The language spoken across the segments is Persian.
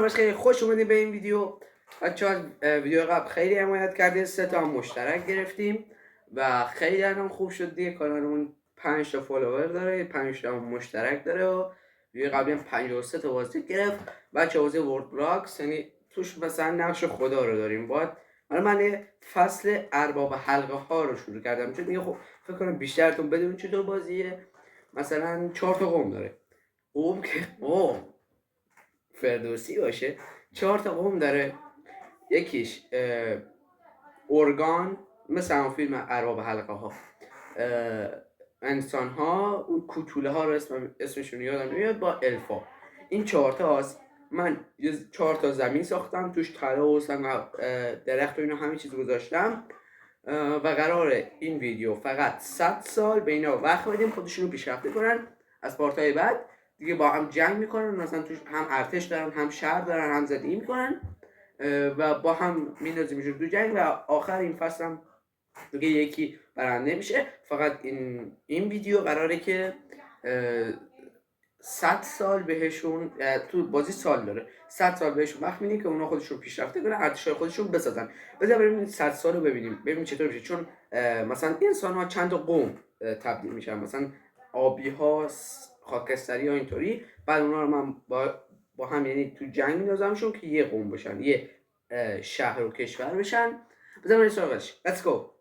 باش خیلی خوش اومدید به این ویدیو. بچه‌ها ویدیو قبل خیلی حمایت کردید، 3 تا هم مشترک گرفتیم و خیلی هم خوب شد دیگه. کانالمون 5 تا فالوور داره، 5 تا هم مشترک داره و ویدیو قبلی هم 53 تا بازدید گرفت. بچه‌ها بازی ورد بلاکس، یعنی توش مثلا نقش خدا رو داریم. باید من یه فصل ارباب حلقه ها رو شروع کردم، چون دیگه خب فکر کنم بیشترتون بدون چطور بازیه. مثلا 4 تا قوم داره، قوم که فردوسی باشه. 4 تا قوم داره، یکیش ارگان، مثل اون فیلم ارباب حلقه ها، انسان ها، اون کوتوله ها رو اسمشون یادم نمیاد، با الفا. این 4 تا هست. من 4 تا زمین ساختم، توش طلا و سنگ درخت و اینا همه چیز گذاشتم و قراره این ویدیو فقط 100 سال به اینا وقت بدیم خودشون رو پیشرفته کنن. از پارتای بعد دیگه با هم جنگ میکنن، مثلا توش هم ارتش دارن، هم شهر دارن، هم زدگی میکنن و با هم میندازیمشون تو جنگ و آخر این فصل هم دیگه یکی برنده میشه. فقط این ویدیو قراره که 100 سال بهشون، تو بازی سال داره، 100 سال بهشون وقت میدیم که اونا خودشون پیشرفته کنن، ارتشای خودشون بسازن. بذار بریم 100 سال رو ببینیم چطور میشه. چون مثلا انسان ها چند تا قوم تبدیل میشن، مثلا آبی ها، خاکستری ها، اینطوری. بعد اونا رو من با هم یعنی تو جنگ میندازمشون که یه قوم بشن، یه شهر و کشور بشن. بذار بریم سراغش. Let's go.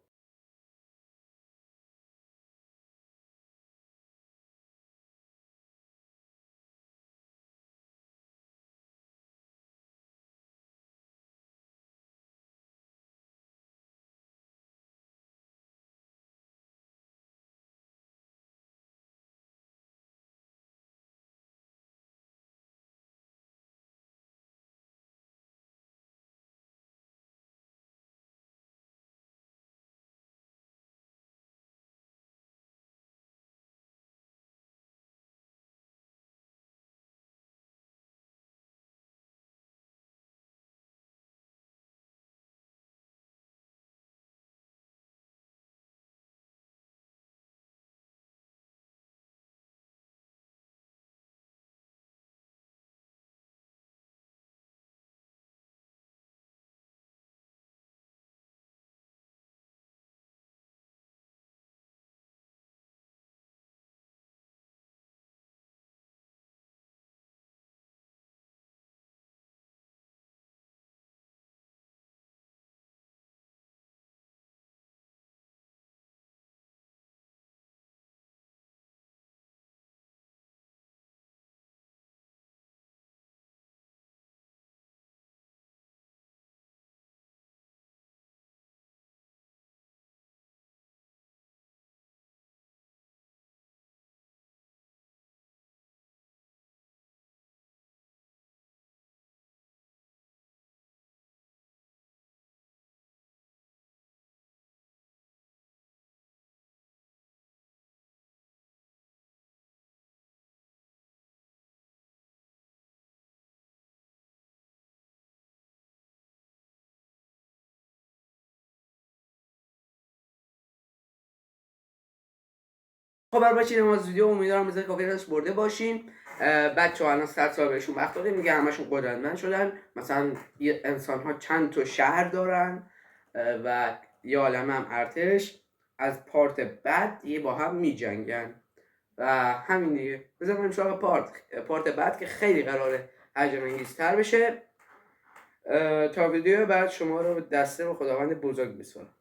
خبر باشین از ویدیو، امیدوارم بذار کافی ازش برده باشین. بچه‌ها الان 100 سال بهشون وقت دادیم دیگه، همشون قدرتمند شدن. مثلا انسان ها چند تا شهر دارن و یه عالمه هم ارتش. از پارت بعد دیگه با هم میجنگن و همین دیگه. بذار بریم سراغ پارت بعد که خیلی قراره هیجان انگیزتر بشه. تا ویدیو بعد شما رو به دسته و خداوند بزرگ میسپارم.